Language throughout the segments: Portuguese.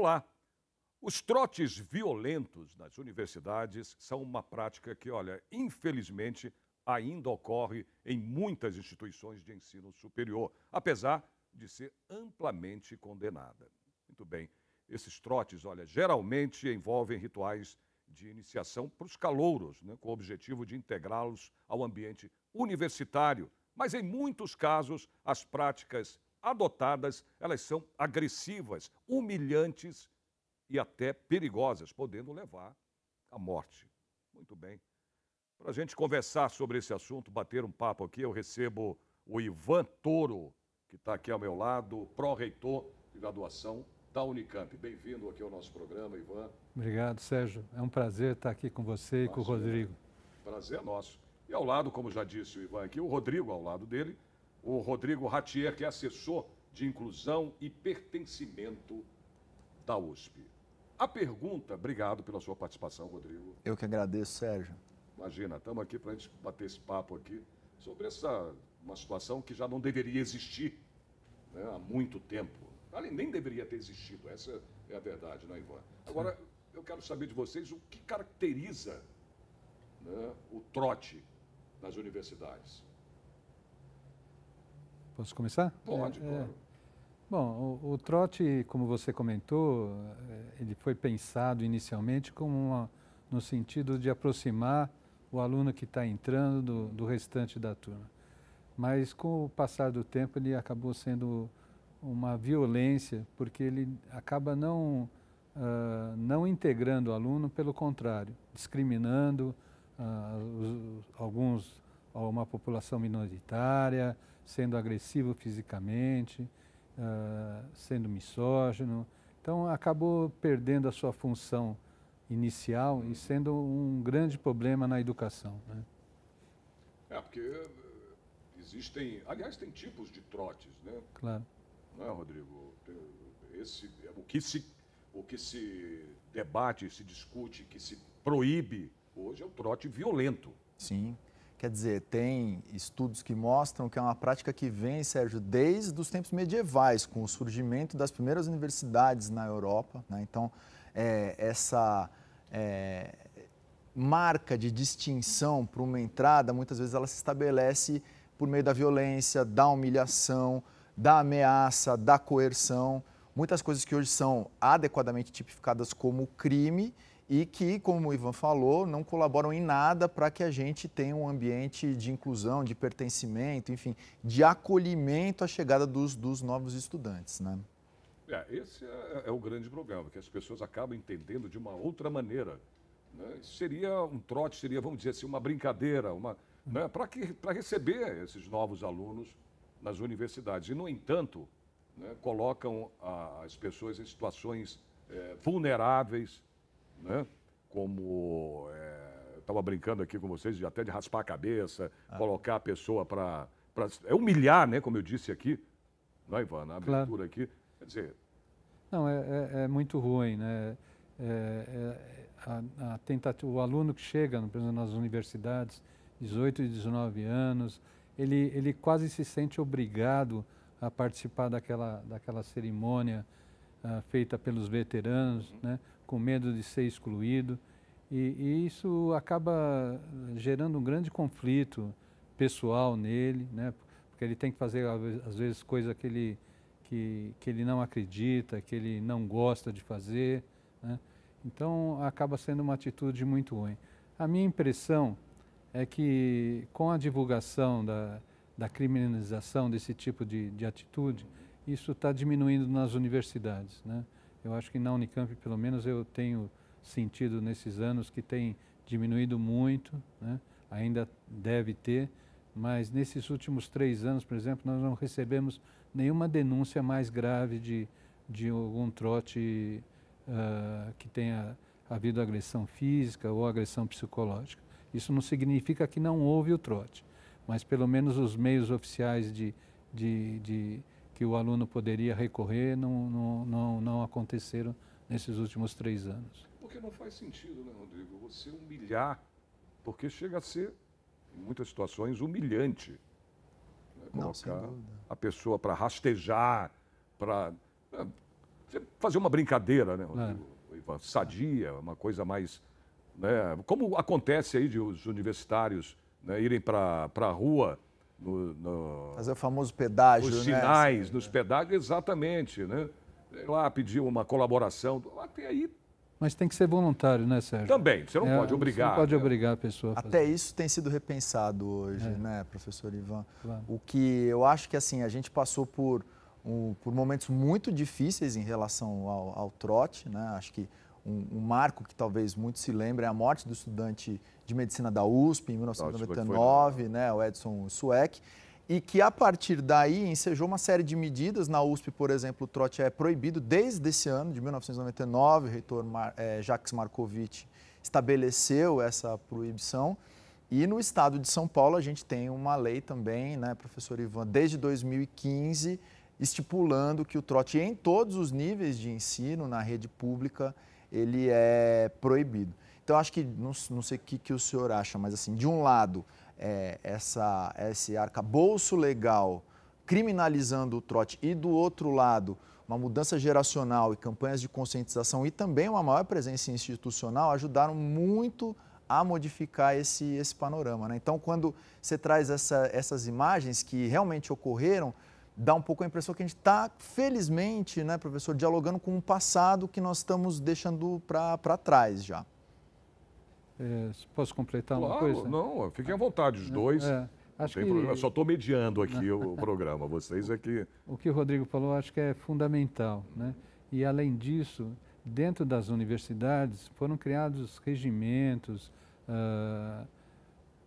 Vamos lá. Os trotes violentos nas universidades são uma prática que, olha, infelizmente, ainda ocorre em muitas instituições de ensino superior, apesar de ser amplamente condenada. Muito bem. Esses trotes, olha, geralmente envolvem rituais de iniciação para os calouros, né, com o objetivo de integrá-los ao ambiente universitário. Mas, em muitos casos, as práticas adotadas, elas são agressivas, humilhantes e até perigosas, podendo levar à morte. Muito bem. Para a gente conversar sobre esse assunto, bater um papo aqui, eu recebo o Ivan Toro, que está aqui ao meu lado, pró-reitor de graduação da Unicamp. Bem-vindo aqui ao nosso programa, Ivan. Obrigado, Sérgio. É um prazer estar aqui com você e com o Rodrigo. Prazer é nosso. E ao lado, como já disse o Ivan aqui, o Rodrigo ao lado dele, o Rodrigo Ratier, que é assessor de inclusão e pertencimento da USP. A pergunta, obrigado pela sua participação, Rodrigo. Eu que agradeço, Sérgio. Imagina, estamos aqui para a gente bater esse papo aqui sobre uma situação que já não deveria existir, né, há muito tempo. Nem deveria ter existido, essa é a verdade, não é, Ivan? Agora, eu quero saber de vocês o que caracteriza, né, o trote nas universidades. Posso começar? Pode, claro. Bom, o trote, como você comentou, ele foi pensado inicialmente como no sentido de aproximar o aluno que está entrando do restante da turma. Mas, com o passar do tempo, ele acabou sendo uma violência, porque ele acaba não integrando o aluno, pelo contrário, discriminando uma população minoritária, sendo agressivo fisicamente, sendo misógino. Então, acabou perdendo a sua função inicial e sendo um grande problema na educação, né? Porque existem, aliás, tem tipos de trotes, né? Claro. Não é, Rodrigo? O que se debate, se discute, que se proíbe hoje é o trote violento. Sim. Quer dizer, tem estudos que mostram que é uma prática que vem, Sérgio, desde os tempos medievais, com o surgimento das primeiras universidades na Europa, né? Então, essa marca de distinção para uma entrada, muitas vezes ela se estabelece por meio da violência, da humilhação, da ameaça, da coerção, muitas coisas que hoje são adequadamente tipificadas como crime e que, como o Ivan falou, não colaboram em nada para que a gente tenha um ambiente de inclusão, de pertencimento, enfim, de acolhimento à chegada dos novos estudantes, né? Esse é o grande problema, que as pessoas acabam entendendo de uma outra maneira, né? Seria um trote, seria, vamos dizer assim, uma brincadeira, né, para receber esses novos alunos nas universidades. E, no entanto, né, colocam as pessoas em situações vulneráveis, né, como eu estava brincando aqui com vocês, até de raspar a cabeça, colocar a pessoa para humilhar, né, como eu disse aqui, não é, Ivan, na abertura aqui. Quer dizer... Não, é muito ruim, né? O aluno que chega, por exemplo, nas universidades, 18 e 19 anos, ele quase se sente obrigado a participar daquela cerimônia feita pelos veteranos, né, com medo de ser excluído. E isso acaba gerando um grande conflito pessoal nele, né, porque ele tem que fazer, às vezes, coisa que ele não acredita, que ele não gosta de fazer, né? Então, acaba sendo uma atitude muito ruim. A minha impressão é que, com a divulgação da criminalização desse tipo de atitude, isso está diminuindo nas universidades, né? Eu acho que na Unicamp, pelo menos, eu tenho sentido nesses anos que tem diminuído muito, né? Ainda deve ter, mas nesses últimos 3 anos, por exemplo, nós não recebemos nenhuma denúncia mais grave de algum trote que tenha havido agressão física ou agressão psicológica. Isso não significa que não houve o trote, mas pelo menos os meios oficiais que o aluno poderia recorrer não aconteceram nesses últimos 3 anos. Porque não faz sentido, né, Rodrigo, você humilhar, porque chega a ser, em muitas situações, humilhante. Né? Colocar a pessoa para rastejar, para você fazer uma brincadeira, né, Claro. Ivan, sadia, uma coisa mais, né, como acontece aí de os universitários, né, irem para a rua, Fazer o famoso pedágio, nos né? sinais, nos pedágios, exatamente, né? Sei lá, pedir uma colaboração, até aí Mas tem que ser voluntário, né, Sérgio? também, você não pode obrigar. Você não pode né? obrigar a pessoa a fazer. Até isso tem sido repensado hoje, né, professor Ivan? Claro. O que eu acho que assim, a gente passou por momentos muito difíceis em relação ao trote, né? Acho que um marco que talvez muitos se lembrem é a morte do estudante de medicina da USP em 1999, né, o Edson Sueck, e que a partir daí ensejou uma série de medidas. Na USP, por exemplo, o trote é proibido desde esse ano, de 1999, o reitor Jacques Marcovitch estabeleceu essa proibição. E no estado de São Paulo a gente tem uma lei também, né, professor Ivan, desde 2015, estipulando que o trote em todos os níveis de ensino na rede pública, ele é proibido. Então, acho que, não sei o que o senhor acha, mas assim, de um lado, esse arcabouço legal criminalizando o trote e do outro lado, uma mudança geracional e campanhas de conscientização e também uma maior presença institucional ajudaram muito a modificar esse panorama, né? Então, quando você traz essas imagens que realmente ocorreram, dá um pouco a impressão que a gente está, felizmente, né, professor, dialogando com um passado que nós estamos deixando para trás já. Posso completar Claro, uma coisa? não, fiquem à vontade, os dois. Acho Não tem problema, eu só estou mediando aqui o programa, vocês é que... O que o Rodrigo falou, acho que é fundamental, né? E, além disso, dentro das universidades foram criados regimentos,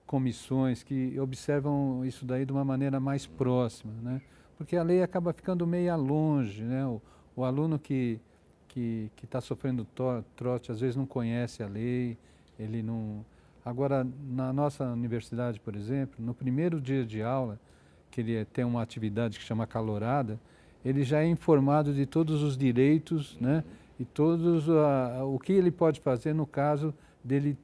comissões que observam isso daí de uma maneira mais próxima, né? Porque a lei acaba ficando meio longe, né? O aluno que está sofrendo trote às vezes não conhece a lei, ele não... Agora, na nossa universidade, por exemplo, no primeiro dia de aula, que ele tem uma atividade que chama calorada, ele já é informado de todos os direitos, né? E todos o que ele pode fazer no caso dele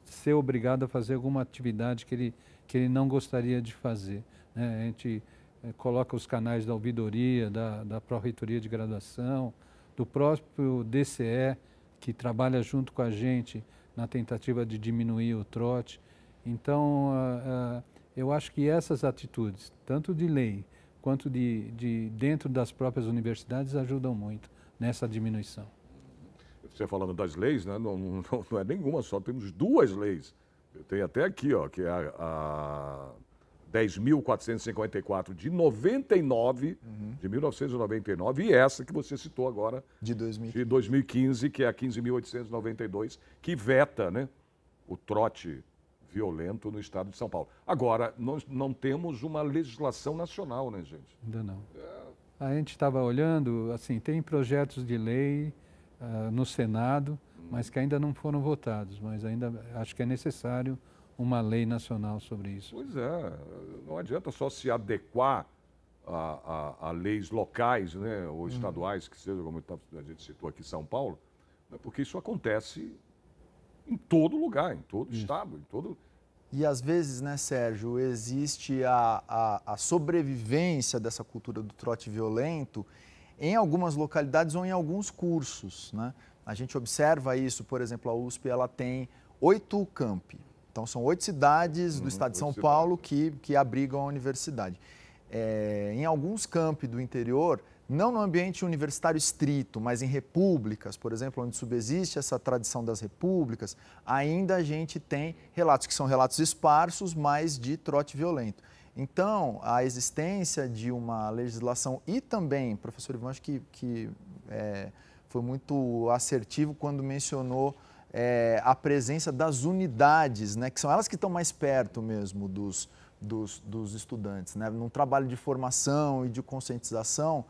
ser obrigado a fazer alguma atividade que ele não gostaria de fazer, né? A gente coloca os canais da ouvidoria, da Pró-Reitoria de Graduação, do próprio DCE, que trabalha junto com a gente na tentativa de diminuir o trote. Então, eu acho que essas atitudes, tanto de lei quanto de dentro das próprias universidades, ajudam muito nessa diminuição. Você falando das leis, né? Não é nenhuma só, temos duas leis. Eu tenho até aqui, ó, que é a 10.454 de 99, de 1999, e essa que você citou agora, de 2015, que é a 15.892, que veta, né, o trote violento no estado de São Paulo. Agora, nós não temos uma legislação nacional, né, gente? Ainda não. A gente estava olhando, assim, tem projetos de lei no Senado, mas que ainda não foram votados, mas ainda acho que é necessário uma lei nacional sobre isso. Pois é, não adianta só se adequar a leis locais, né, ou estaduais, que seja, como a gente citou aqui, São Paulo, né, porque isso acontece em todo lugar, em todo estado, em todo... E às vezes, né, Sérgio, existe a sobrevivência dessa cultura do trote violento em algumas localidades ou em alguns cursos, né? A gente observa isso, por exemplo, a USP ela tem 8 campi. Então, são 8 cidades do estado de São Paulo que abrigam a universidade. Em alguns campi do interior, não no ambiente universitário estrito, mas em repúblicas, por exemplo, onde subsiste essa tradição das repúblicas, ainda a gente tem relatos que são relatos esparsos, mas de trote violento. Então, a existência de uma legislação e também, professor Ivan, acho que foi muito assertivo quando mencionou a presença das unidades, né, que são elas que estão mais perto mesmo dos estudantes, né, num trabalho de formação e de conscientização,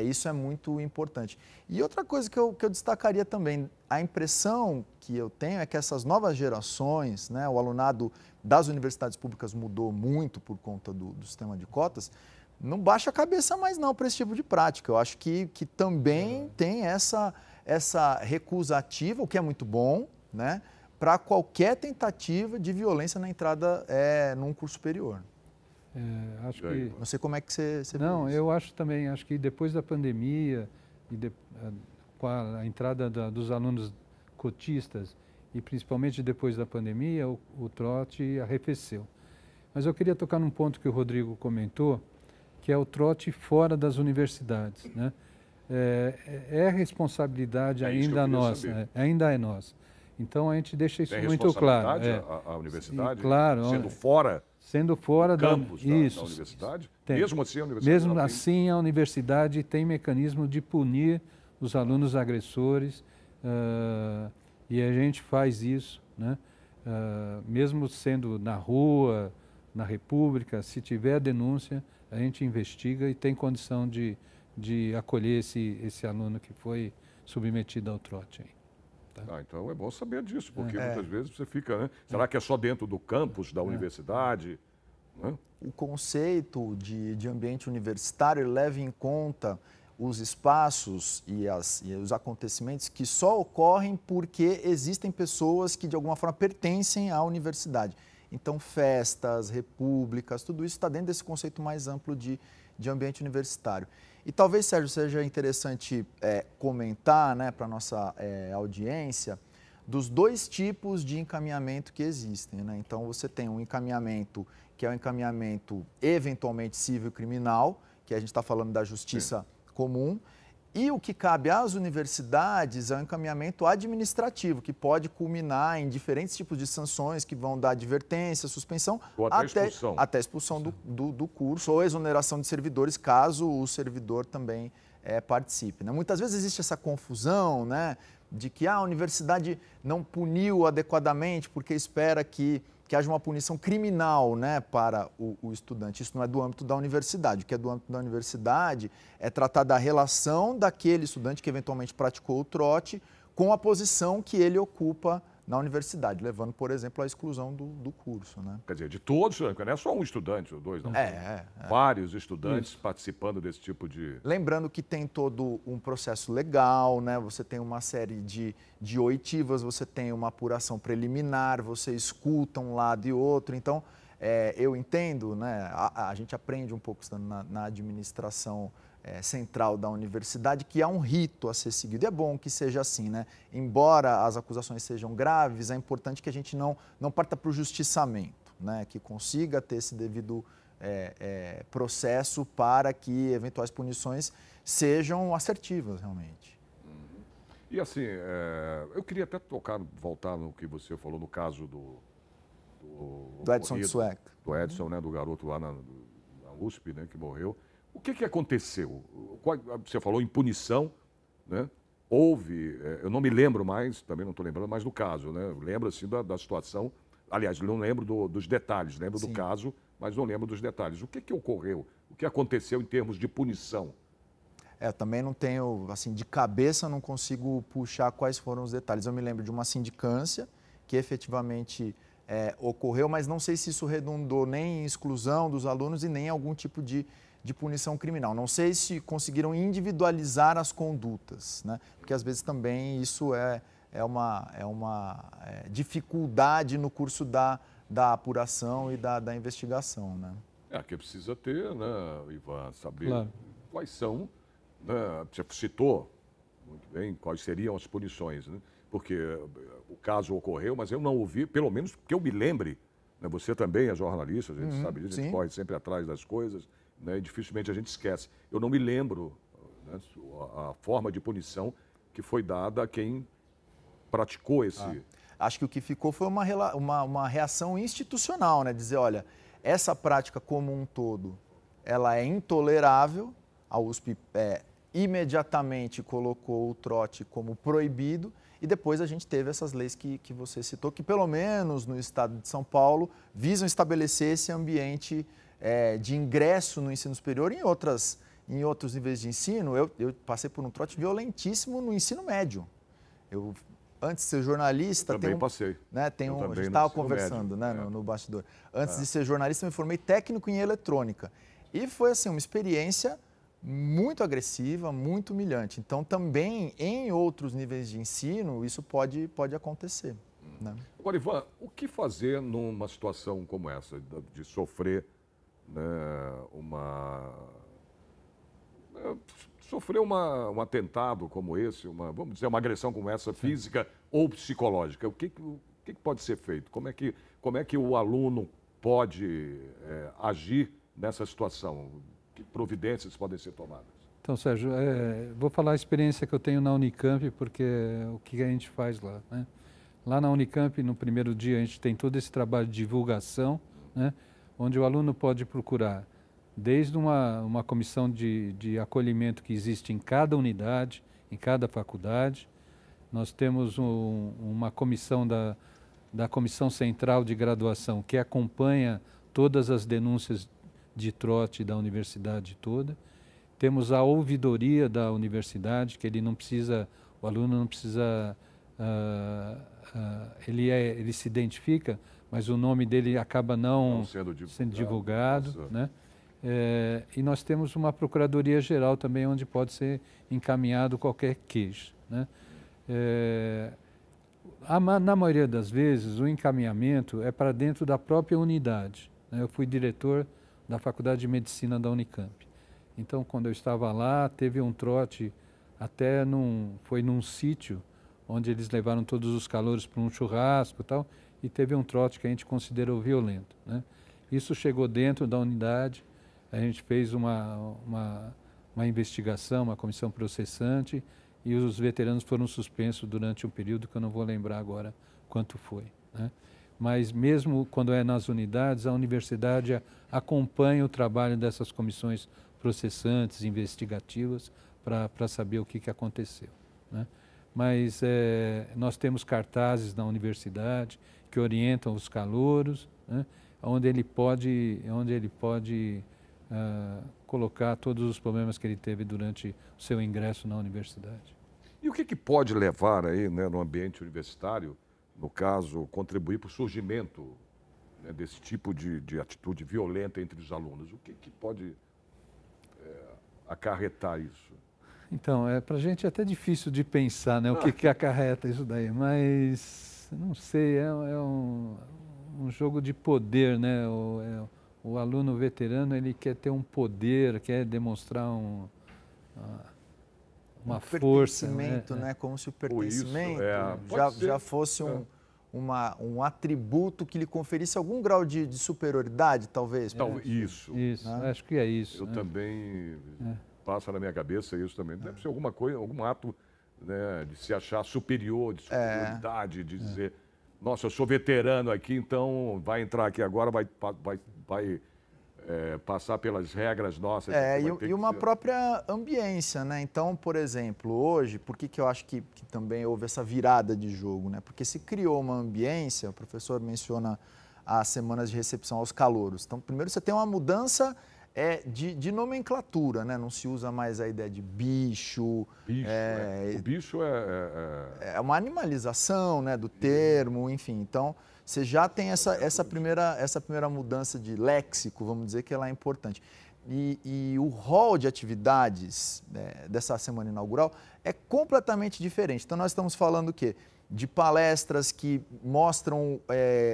isso é muito importante. E outra coisa que eu destacaria também, a impressão que eu tenho é que essas novas gerações, né, o alunado das universidades públicas mudou muito por conta do sistema de cotas, não baixa a cabeça mais não para esse tipo de prática. Eu acho que também tem essa recusativa, o que é muito bom, né, para qualquer tentativa de violência na entrada num curso superior. Acho que... Não sei como é que você Não, vê isso. eu acho também, acho que depois da pandemia, com a entrada dos alunos cotistas e principalmente depois da pandemia, o trote arrefeceu. Mas eu queria tocar num ponto que o Rodrigo comentou, que é o trote fora das universidades, né? É responsabilidade ainda nossa, ainda é nossa. Então a gente deixa isso muito claro. A universidade, sim, claro, sendo fora da campus da universidade, tem. Mesmo assim a universidade tem mecanismo de punir os alunos agressores e a gente faz isso, né? Mesmo sendo na rua, na República, se tiver denúncia, a gente investiga e tem condição de acolher esse aluno que foi submetido ao trote. Tá? Então é bom saber disso, porque muitas vezes você fica, né? Será que é só dentro do campus da universidade? Né? O conceito de ambiente universitário ele leva em conta os espaços e os acontecimentos que só ocorrem porque existem pessoas que de alguma forma pertencem à universidade. Então festas, repúblicas, tudo isso está dentro desse conceito mais amplo de ambiente universitário. E talvez, Sérgio, seja interessante comentar, né, para a nossa audiência dos dois tipos de encaminhamento que existem, né? Então você tem um encaminhamento que é o encaminhamento eventualmente civil-criminal, que a gente está falando da justiça comum, e o que cabe às universidades é o encaminhamento administrativo, que pode culminar em diferentes tipos de sanções que vão da advertência, suspensão, ou até expulsão do curso ou exoneração de servidores, caso o servidor também participe, né? Muitas vezes existe essa confusão, né, de que a universidade não puniu adequadamente porque espera que haja uma punição criminal, né, para o estudante. Isso não é do âmbito da universidade. O que é do âmbito da universidade é tratar da relação daquele estudante que eventualmente praticou o trote com a posição que ele ocupa na universidade, levando, por exemplo, à exclusão do curso, né? Quer dizer, de todos, não é só um estudante ou dois, não. Vários estudantes participando desse tipo de... Lembrando que tem todo um processo legal, né? Você tem uma série de oitivas, você tem uma apuração preliminar, você escuta um lado e outro. Então, eu entendo, né? A gente aprende um pouco estando na administração central da universidade, que há um rito a ser seguido. E é bom que seja assim, né? Embora as acusações sejam graves, é importante que a gente não parta para o justiçamento, né? Que consiga ter esse devido processo para que eventuais punições sejam assertivas, realmente. E assim, eu queria até voltar no que você falou no caso do Edson Sueck. Do Edson, né? Do garoto lá na USP, né? Que morreu. O que aconteceu? Você falou em punição, né? Houve, eu não me lembro mais, também não estou lembrando mais do caso, né? Eu lembro assim da situação, aliás, não lembro dos detalhes, lembro do caso, mas não lembro dos detalhes. O que ocorreu? O que aconteceu em termos de punição? Também não tenho, assim, de cabeça não consigo puxar quais foram os detalhes. Eu me lembro de uma sindicância que efetivamente ocorreu, mas não sei se isso redundou nem em exclusão dos alunos e nem em algum tipo de punição criminal. Não sei se conseguiram individualizar as condutas, né? Porque às vezes também isso é uma dificuldade no curso da apuração e da investigação, né? Que precisa ter, né, Ivan, saber quais são, né? Você citou muito bem quais seriam as punições, né? Porque o caso ocorreu, mas eu não ouvi, pelo menos que eu me lembre, né? Você também é jornalista, a gente sabe disso, a gente corre sempre atrás das coisas, né? E dificilmente a gente esquece. Eu não me lembro, né, a forma de punição que foi dada a quem praticou esse... Acho que o que ficou foi uma reação institucional, né? Dizer, olha, essa prática como um todo, ela é intolerável. A USP imediatamente colocou o trote como proibido e depois a gente teve essas leis que você citou, que pelo menos no estado de São Paulo visam estabelecer esse ambiente de ingresso no ensino superior e em outros níveis de ensino. Eu passei por um trote violentíssimo no ensino médio. Antes de ser jornalista... Eu também passei. Né, a gente estava conversando, né, no bastidor. Antes de ser jornalista, eu me formei técnico em eletrônica. E foi assim, uma experiência muito agressiva, muito humilhante. Então, também em outros níveis de ensino, isso pode acontecer. Né? Agora, Ivan, o que fazer numa situação como essa, de sofrer, né, sofreu um atentado como esse, vamos dizer, uma agressão como essa, física ou psicológica, o que pode ser feito? Como é que o aluno pode agir nessa situação? Que providências podem ser tomadas? Então, Sérgio, vou falar a experiência que eu tenho na Unicamp, porque é o que a gente faz lá, né? Lá na Unicamp, no primeiro dia, a gente tem todo esse trabalho de divulgação, né? Onde o aluno pode procurar desde uma comissão de acolhimento que existe em cada unidade, em cada faculdade. Nós temos uma comissão da Comissão Central de Graduação que acompanha todas as denúncias de trote da universidade toda. Temos a ouvidoria da universidade, que o aluno não precisa, ele se identifica, mas o nome dele acaba não sendo divulgado, né? E nós temos uma procuradoria-geral também, onde pode ser encaminhado qualquer queixa, né? Na maioria das vezes, o encaminhamento é para dentro da própria unidade, né? Eu fui diretor da Faculdade de Medicina da Unicamp. Então, quando eu estava lá, teve um trote, foi num sítio, onde eles levaram todos os calouros para um churrasco e tal, e teve um trote que a gente considerou violento, né? Isso chegou dentro da unidade, a gente fez uma investigação, uma comissão processante, e os veteranos foram suspensos durante um período que eu não vou lembrar agora quanto foi, né? Mas mesmo quando é nas unidades, a universidade acompanha o trabalho dessas comissões processantes, investigativas, para saber o que aconteceu, né? Mas nós temos cartazes na universidade que orientam os calouros, né? onde ele pode colocar todos os problemas que ele teve durante o seu ingresso na universidade. E o que pode levar aí, né, no ambiente universitário, no caso, contribuir para o surgimento, né, desse tipo de atitude violenta entre os alunos? O que pode acarretar isso? Então, para a gente é até difícil de pensar, né, o que acarreta isso daí, mas não sei, é um jogo de poder, né? O aluno veterano, ele quer ter um poder, quer demonstrar uma força, pertencimento, né? Como se o pertencimento já fosse um atributo que lhe conferisse algum grau de superioridade, talvez. Isso. Isso, né? Acho que é isso. Eu também passa na minha cabeça isso também. Deve ser alguma coisa, algum ato, né, de se achar superior, de superioridade, de dizer, nossa, eu sou veterano aqui, então vai entrar aqui agora, vai passar pelas regras nossas. E uma própria ambiência, né? Então, por exemplo, hoje, por que eu acho que também houve essa virada de jogo, né? Porque se criou uma ambiência, o professor menciona as semanas de recepção aos calouros. Então, primeiro você tem uma mudança de nomenclatura, né? Não se usa mais a ideia de bicho. O bicho é uma animalização, né, do termo, enfim. Então, você já tem essa primeira mudança de léxico, vamos dizer que ela é importante. E o rol de atividades dessa semana inaugural é completamente diferente. Então, nós estamos falando o quê? De palestras que mostram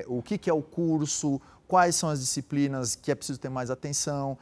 o que é o curso, quais são as disciplinas que é preciso ter mais atenção,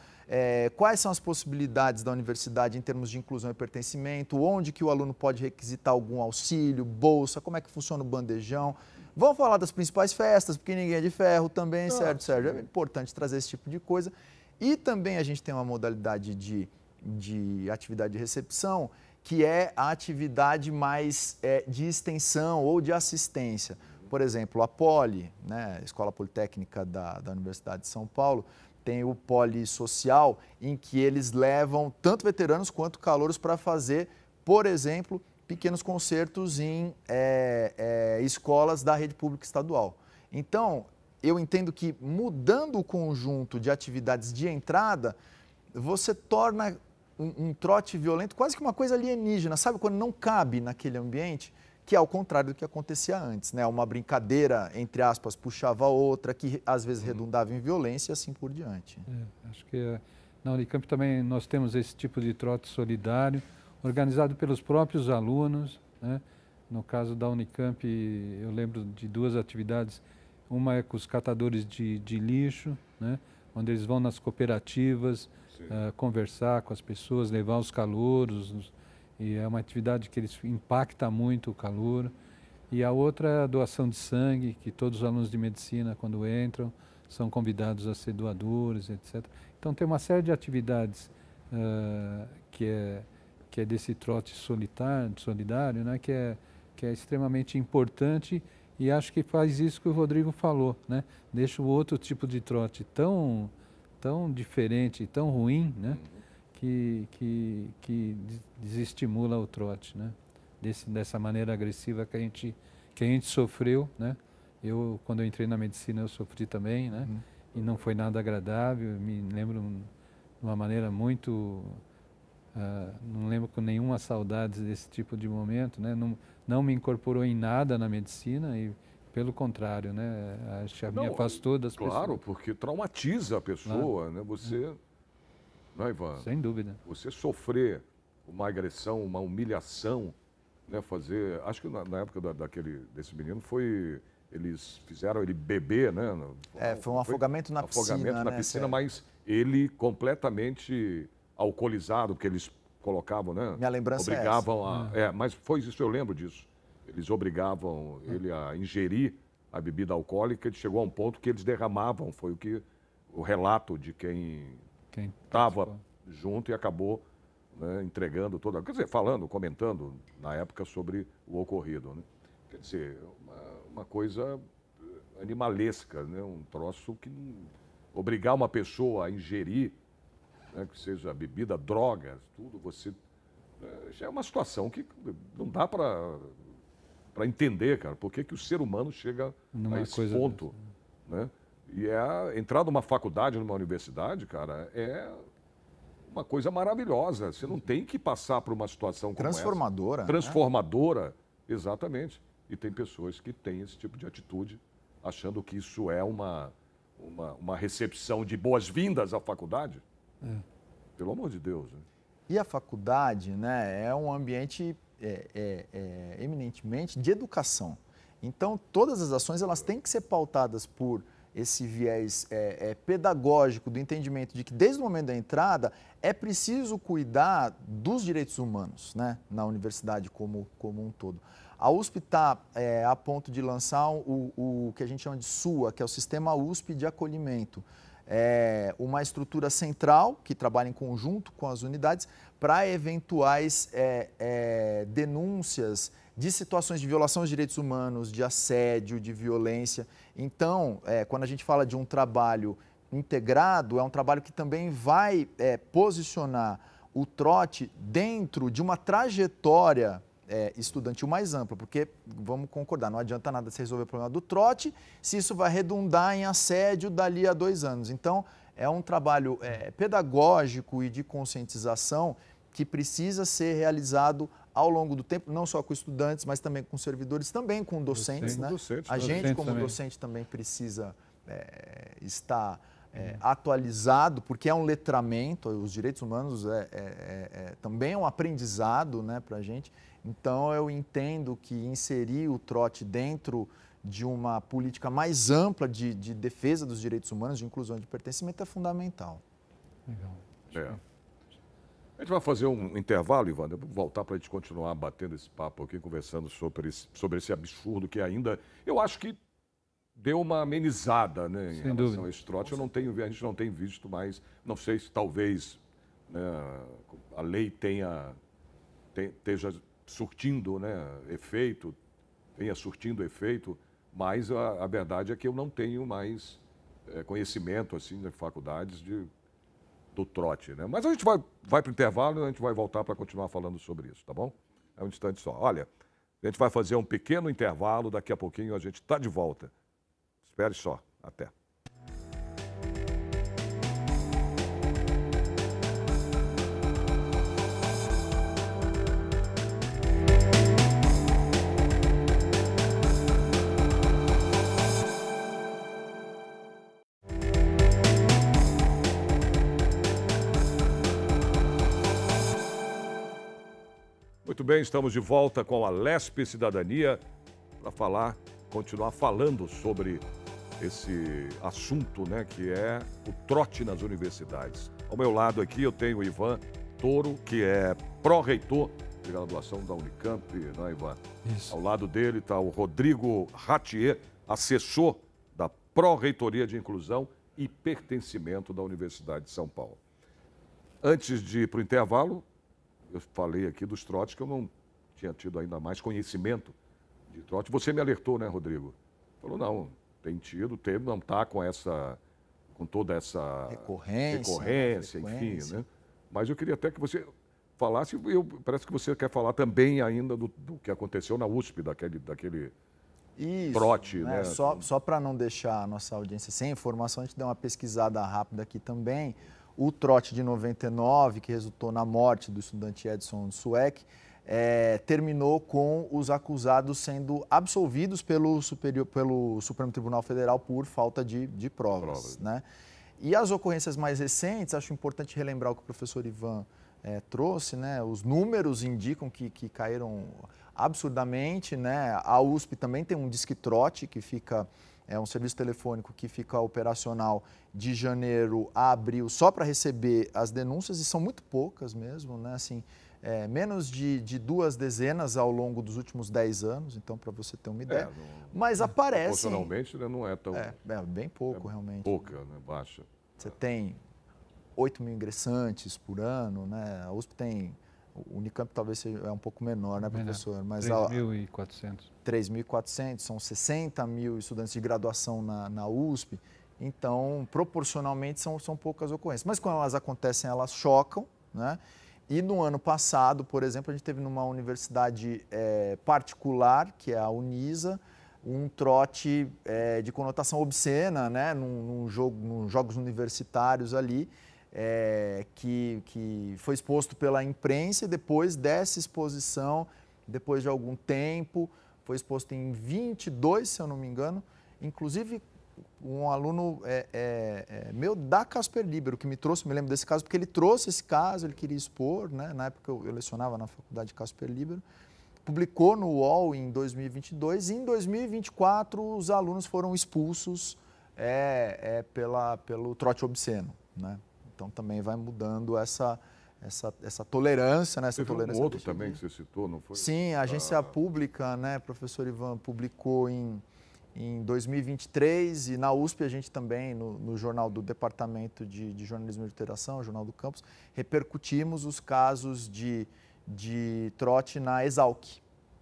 quais são as possibilidades da universidade em termos de inclusão e pertencimento, onde que o aluno pode requisitar algum auxílio, bolsa, como é que funciona o bandejão. Vamos falar das principais festas, porque ninguém é de ferro também, certo, Sérgio? É importante trazer esse tipo de coisa. E também a gente tem uma modalidade de atividade de recepção, que é a atividade mais de extensão ou de assistência. Por exemplo, a Poli, né, Escola Politécnica da Universidade de São Paulo, tem o Poli Social, em que eles levam tanto veteranos quanto calouros para fazer, por exemplo, pequenos concertos em escolas da rede pública estadual. Então, eu entendo que mudando o conjunto de atividades de entrada, você torna um trote violento quase que uma coisa alienígena, sabe? Quando não cabe naquele ambiente, que é ao contrário do que acontecia antes, né? Uma brincadeira, entre aspas, puxava a outra, que às vezes redundava em violência e assim por diante. Acho que na Unicamp também nós temos esse tipo de trote solidário, organizado pelos próprios alunos, né? No caso da Unicamp, eu lembro de duas atividades. Uma é com os catadores de lixo, né? Onde eles vão nas cooperativas, conversar com as pessoas, levar os calouros, e é uma atividade que impacta muito o calouro. E a outra é a doação de sangue, que todos os alunos de medicina, quando entram, são convidados a ser doadores, etc. Então tem uma série de atividades que é desse trote solidário, né? que é extremamente importante, e acho que faz isso que o Rodrigo falou, né? Deixa o outro tipo de trote tão diferente, tão ruim, né? que desestimula o trote, né? Dessa maneira agressiva que a gente sofreu, né? Quando eu entrei na medicina, eu sofri também, né? E não foi nada agradável. Me lembro de uma maneira muito... não lembro com nenhuma saudade desse tipo de momento, né? Não me incorporou em nada na medicina e, pelo contrário, né? Acho que me afastou das pessoas. Claro, porque traumatiza a pessoa, né? Você... Não, Ivan? Sem dúvida. Você sofrer uma agressão, uma humilhação, né? Acho que na época desse menino eles fizeram ele beber, né? Foi um afogamento na piscina. Afogamento na piscina, mas ele completamente alcoolizado, porque eles colocavam, né? Minha lembrança obrigavam mas foi isso, eu lembro disso. Eles obrigavam ele a ingerir a bebida alcoólica, e chegou a um ponto que eles derramavam, foi o relato de quem estava junto e acabou, né, entregando toda... Quer dizer, comentando na época sobre o ocorrido, né? Quer dizer, uma coisa animalesca, né? Um troço que obrigar uma pessoa a ingerir, né, que seja bebida, drogas, tudo, já é uma situação que não dá para entender, cara, por que o ser humano chega a esse ponto, né? E entrar numa faculdade, numa universidade, cara, é uma coisa maravilhosa. Você não tem que passar por uma situação como transformadora. Essa. Transformadora, exatamente. E tem pessoas que têm esse tipo de atitude, achando que isso é uma recepção de boas-vindas à faculdade. Pelo amor de Deus. Né? E a faculdade, né, é um ambiente eminentemente de educação. Então, todas as ações elas têm que ser pautadas por esse viés pedagógico do entendimento de que, desde o momento da entrada, é preciso cuidar dos direitos humanos, né, na universidade como um todo. A USP está a ponto de lançar o que a gente chama de SUA, que é o Sistema USP de Acolhimento. Uma estrutura central que trabalha em conjunto com as unidades para eventuais denúncias de situações de violação dos direitos humanos, de assédio, de violência. Então, quando a gente fala de um trabalho integrado, é um trabalho que também vai posicionar o trote dentro de uma trajetória estudantil mais ampla, porque, vamos concordar, não adianta nada se resolver o problema do trote se isso vai redundar em assédio dali a 2 anos. Então, é um trabalho pedagógico e de conscientização que precisa ser realizado ao longo do tempo, não só com estudantes, mas também com servidores, também com docentes. Né? A gente, como docente, também precisa estar atualizado, porque é um letramento, os direitos humanos também é um aprendizado, né, para a gente. Então, eu entendo que inserir o trote dentro de uma política mais ampla de defesa dos direitos humanos, de inclusão e de pertencimento, é fundamental. Legal. A gente vai fazer um intervalo, Ivan, vou voltar para a gente continuar batendo esse papo aqui, conversando sobre esse absurdo que ainda, eu acho que deu uma amenizada, né, em relação a esse trote. A gente não tem visto mais, não sei se talvez, né, a lei esteja surtindo, né, tenha surtindo efeito, mas a verdade é que eu não tenho mais conhecimento assim nas faculdades do trote, né? Mas a gente vai para o intervalo e a gente vai voltar para continuar falando sobre isso, tá bom? É um instante só. Olha, a gente vai fazer um pequeno intervalo, daqui a pouquinho a gente está de volta. Espere só. Até. Muito bem, estamos de volta com a Lespe Cidadania para continuar falando sobre esse assunto, né, que é o trote nas universidades. Ao meu lado aqui eu tenho o Ivan Toro, que é pró-reitor de graduação da Unicamp, não é, Ivan? Isso. Ao lado dele está o Rodrigo Ratier, assessor da Pró-Reitoria de Inclusão e Pertencimento da Universidade de São Paulo. Antes de ir para o intervalo, eu falei aqui dos trotes que eu não tinha tido ainda mais conhecimento de trote. Você me alertou, né, Rodrigo? Falou, não, tem tido, teve, não está com toda essa recorrência, enfim, né? Mas eu queria até que você falasse, parece que você quer falar também ainda do que aconteceu na USP, daquele Isso, trote, né? né? Só para não deixar a nossa audiência sem informação, a gente deu uma pesquisada rápida aqui também. O trote de 99, que resultou na morte do estudante Edson Sueck, terminou com os acusados sendo absolvidos pelo Supremo Tribunal Federal por falta de provas. Né? E as ocorrências mais recentes, acho importante relembrar o que o professor Ivan trouxe, né? Os números indicam que caíram absurdamente, né? A USP também tem um Disque Trote, que fica, um serviço telefônico que fica operacional de janeiro a abril só para receber as denúncias, e são muito poucas mesmo, né? Assim, menos de 2 dezenas ao longo dos últimos 10 anos, então, para você ter uma ideia. Mas aparecem... Proporcionalmente, né, não é tão... bem pouco, realmente. Pouca, né, baixa. Você tem 8 mil ingressantes por ano, né? A USP tem... O Unicamp talvez seja um pouco menor, né, professor? Mas 3.400. 3.400, são 60 mil estudantes de graduação na USP. Então, proporcionalmente, são poucas ocorrências. Mas quando elas acontecem, elas chocam, né? E no ano passado, por exemplo, a gente teve numa universidade particular, que é a Unisa, um trote de conotação obscena, né? Nos jogos universitários ali, que foi exposto pela imprensa, e depois dessa exposição, depois de algum tempo, foi exposto em 22, se eu não me engano, inclusive um aluno meu da Casper Libero, que me lembro desse caso, porque ele trouxe esse caso, ele queria expor, né? Na época eu lecionava na faculdade de Casper Libero, publicou no UOL em 2022, e em 2024 os alunos foram expulsos pelo trote obsceno, né? Então também vai mudando essa tolerância, né? Essa tolerância. Um outro também que você citou, não foi? Sim, a agência pública, né, professor Ivan, publicou em 2023, e na USP a gente também, no jornal do Departamento de Jornalismo e Literação, Jornal do Campus, repercutimos os casos de trote na Exalc.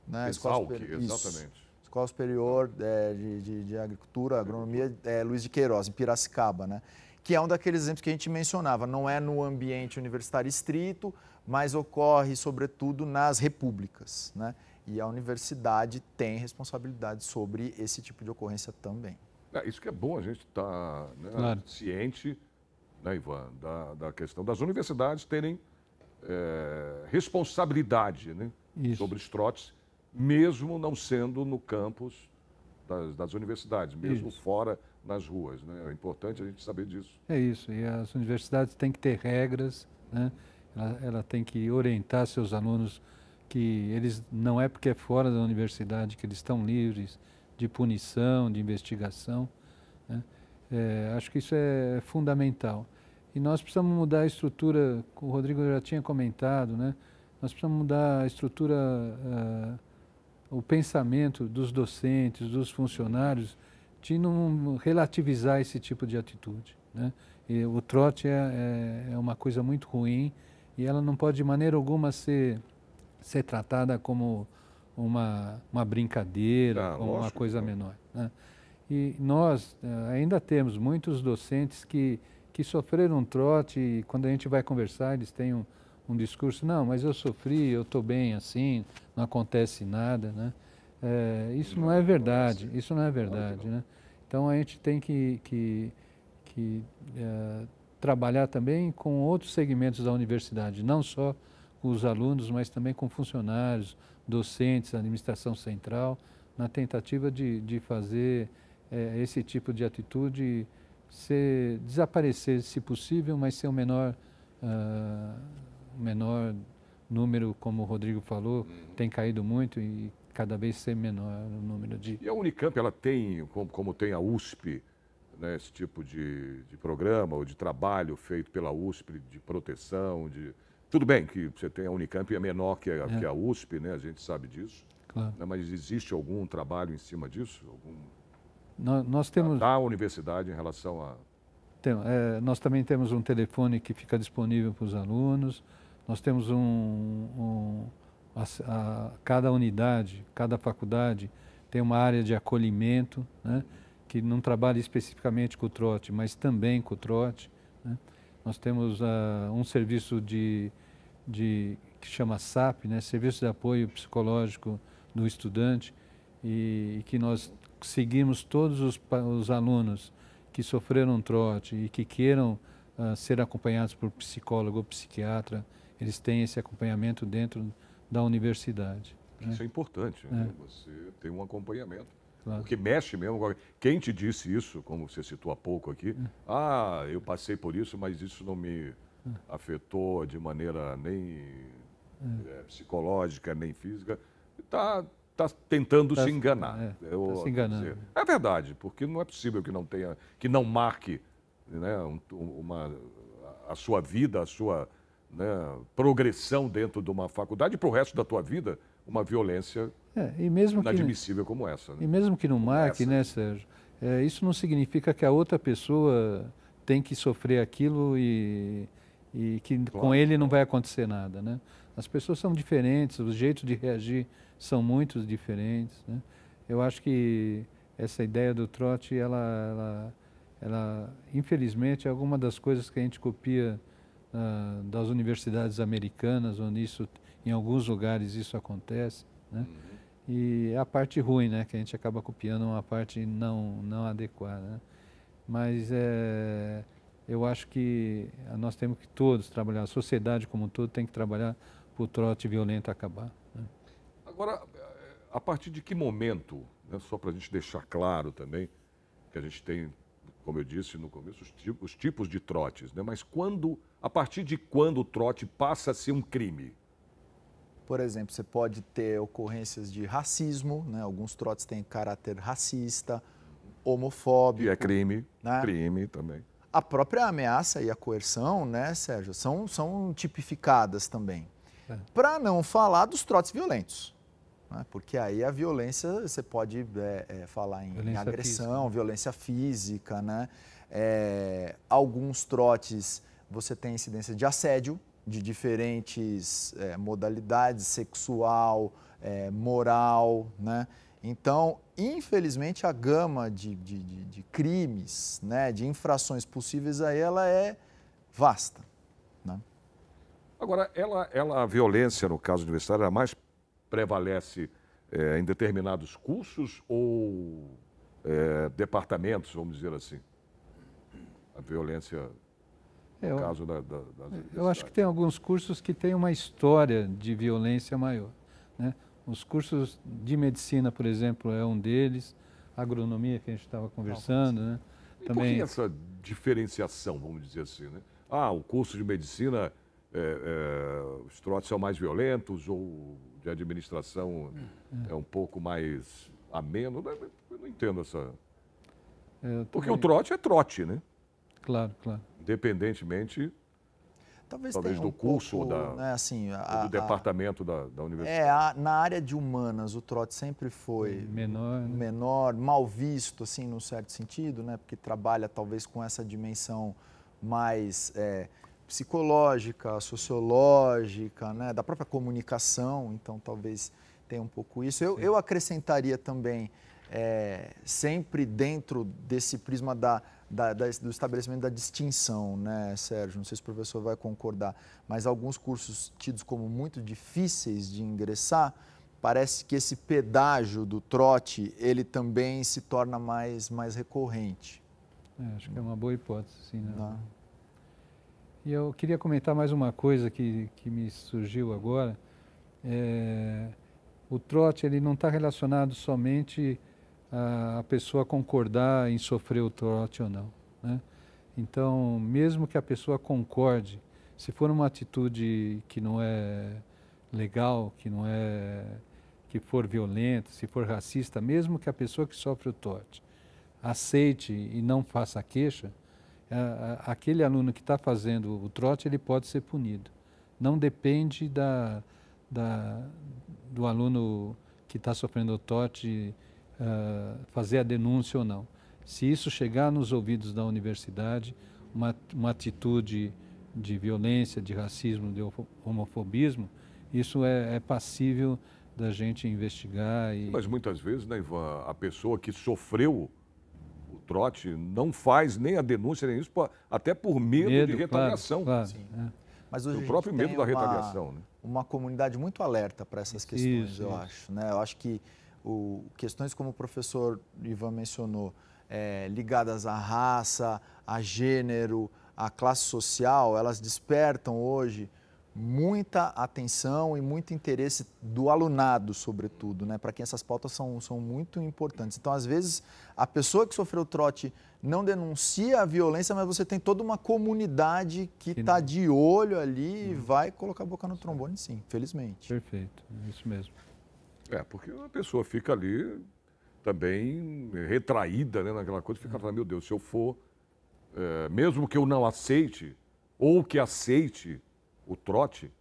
Né? Exalc, exatamente. Escola Superior de Agricultura, Agronomia, Luiz de Queiroz, em Piracicaba, né? Que é um daqueles exemplos que a gente mencionava, não é no ambiente universitário estrito, mas ocorre, sobretudo, nas repúblicas, né? E a universidade tem responsabilidade sobre esse tipo de ocorrência também. Isso que é bom a gente estar, né, claro, ciente, né, Ivan, da questão das universidades terem responsabilidade, né, sobre os trotes, mesmo não sendo no campus das universidades, mesmo fora nas ruas, né? É importante a gente saber disso. É isso, e as universidades têm que ter regras, né? Ela tem que orientar seus alunos que eles, não é porque é fora da universidade que eles estão livres de punição, de investigação, né? Acho que isso é fundamental. E nós precisamos mudar a estrutura, o Rodrigo já tinha comentado, né? Nós precisamos mudar a estrutura, o pensamento dos docentes, dos funcionários, de não relativizar esse tipo de atitude, né? E o trote é uma coisa muito ruim, e ela não pode de maneira alguma ser tratada como uma brincadeira, como uma coisa menor, né? E nós ainda temos muitos docentes que sofreram um trote, e quando a gente vai conversar, eles têm um discurso, não, mas eu sofri, eu estou bem assim, não acontece nada, né? Isso não é verdade, isso não é verdade, né? Então a gente tem que trabalhar também com outros segmentos da universidade, não só com os alunos, mas também com funcionários, docentes, administração central, na tentativa de fazer esse tipo de atitude desaparecer, se possível, mas ser o menor número, como o Rodrigo falou, tem caído muito, e cada vez ser menor o número de... E a Unicamp, ela tem, como tem a USP, né, esse tipo de programa ou de trabalho feito pela USP de proteção, Tudo bem que você tem a Unicamp é menor que a USP, né? A gente sabe disso. Claro. Né, mas existe algum trabalho em cima disso? Nós temos... Da universidade em relação a... nós também temos um telefone que fica disponível para os alunos. Nós temos cada unidade, cada faculdade tem uma área de acolhimento, né, que não trabalha especificamente com o trote, mas também com o trote, né. Nós temos um serviço que chama SAP, né, Serviço de Apoio Psicológico do Estudante, e que nós seguimos todos os alunos que sofreram trote e que queiram ser acompanhados por psicólogo ou psiquiatra. Eles têm esse acompanhamento dentro da universidade. Isso é importante, né? Você tem um acompanhamento. Claro. Porque mexe mesmo. Quem te disse isso, como você citou há pouco aqui, eu passei por isso, mas isso não me afetou de maneira nem psicológica, nem física, está tentando se enganar. Tá se enganando. É verdade, porque não é possível que não marque, né, a sua vida, a sua, né, progressão dentro de uma faculdade e para o resto da tua vida uma violência inadmissível como essa. Né? E mesmo que não marque, né, Sérgio, isso não significa que a outra pessoa tem que sofrer aquilo e que com ele não vai acontecer nada, né? As pessoas são diferentes, os jeitos de reagir são muito diferentes, né? Eu acho que essa ideia do trote, ela infelizmente, é alguma das coisas que a gente copia das universidades americanas, onde em alguns lugares isso acontece, né? E a parte ruim, né, que a gente acaba copiando uma parte não adequada, né? Mas eu acho que nós temos que todos trabalhar, a sociedade como um todo tem que trabalhar para o trote violento acabar, né? Agora, a partir de que momento, né, só para a gente deixar claro também, que a gente tem, como eu disse no começo, os tipos de trotes, né? Mas a partir de quando o trote passa a ser um crime? Por exemplo, você pode ter ocorrências de racismo, né? Alguns trotes têm caráter racista, homofóbico. E é crime, né? Crime também. A própria ameaça e a coerção, né, Sérgio, são tipificadas também. Para não falar dos trotes violentos, né? Porque aí a violência, você pode falar em agressão, física. Violência física, né? Alguns trotes você tem incidência de assédio, de diferentes modalidades, sexual, moral, né? Então, infelizmente, a gama de crimes, né, de infrações possíveis aí, ela é vasta, né? Agora, a violência, no caso universitário, ela mais prevalece em determinados cursos ou departamentos, vamos dizer assim? A violência... No caso das eu acho que tem alguns cursos que têm uma história de violência maior, né? Os cursos de medicina, por exemplo, é um deles, agronomia que a gente estava conversando, né? Também... Por que essa diferenciação, vamos dizer assim, né? O curso de medicina, os trotes são mais violentos ou de administração é um pouco mais ameno? Eu não entendo essa... Porque o trote é trote, né? Claro, claro. Independentemente, talvez do curso pouco, ou né, assim, do departamento da universidade. Na área de humanas, o trote sempre foi menor, mal visto, assim, num certo sentido, né, porque trabalha talvez com essa dimensão mais psicológica, sociológica, né, da própria comunicação, então talvez tenha um pouco isso. Eu acrescentaria também, sempre dentro desse prisma do estabelecimento da distinção, né, Sérgio? Não sei se o professor vai concordar, mas alguns cursos tidos como muito difíceis de ingressar, parece que esse pedágio do trote, ele também se torna mais recorrente. Acho que é uma boa hipótese, sim, né? E eu queria comentar mais uma coisa que me surgiu agora. O trote, ele não está relacionado somente a pessoa concordar em sofrer o trote ou não, né? Então, mesmo que a pessoa concorde, se for uma atitude que não é legal, que for violenta, se for racista, mesmo que a pessoa que sofre o trote aceite e não faça queixa, aquele aluno que está fazendo o trote, ele pode ser punido. Não depende do aluno que está sofrendo o trote fazer a denúncia ou não. Se isso chegar nos ouvidos da universidade, uma atitude de violência, de racismo, de homofobismo, isso é passível da gente investigar. Mas muitas vezes, né, Ivan, a pessoa que sofreu o trote não faz nem a denúncia, nem isso, até por medo de retaliação. Claro. Mas hoje o próprio medo da retaliação, né? Uma comunidade muito alerta para essas questões, Isso. acho. Né? Eu acho que questões como o professor Ivan mencionou, ligadas à raça, a gênero, à classe social, elas despertam hoje muita atenção e muito interesse do alunado, sobretudo, né? Para quem essas pautas são muito importantes. Então, às vezes, a pessoa que sofreu trote não denuncia a violência, mas você tem toda uma comunidade que está de olho ali e vai colocar a boca no trombone, sim, felizmente. Perfeito, isso mesmo. Porque a pessoa fica ali também retraída, né, naquela coisa, fica falando, meu Deus, se eu for, mesmo que eu não aceite, ou que aceite o trote,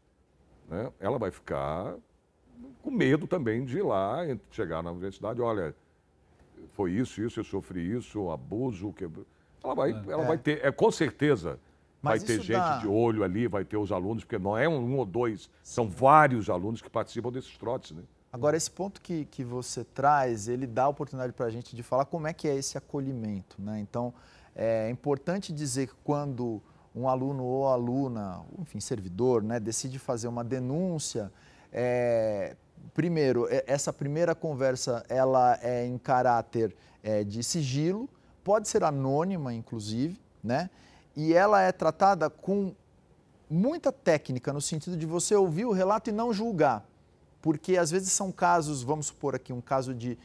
né, ela vai ficar com medo também de ir lá, chegar na universidade, olha, foi isso, eu sofri isso, abuso, ela vai ter, com certeza, vai ter gente de olho ali, vai ter os alunos, porque não é um ou dois, são vários alunos que participam desses trotes, né? Agora, esse ponto que você traz, ele dá a oportunidade para a gente de falar como é que é esse acolhimento, né? Então, é importante dizer que quando um aluno ou aluna, enfim, servidor, né, decide fazer uma denúncia, primeiro, essa primeira conversa, ela é em caráter de sigilo, pode ser anônima, inclusive, né? E ela é tratada com muita técnica, no sentido de você ouvir o relato e não julgar. Porque às vezes são casos, vamos supor aqui, um caso de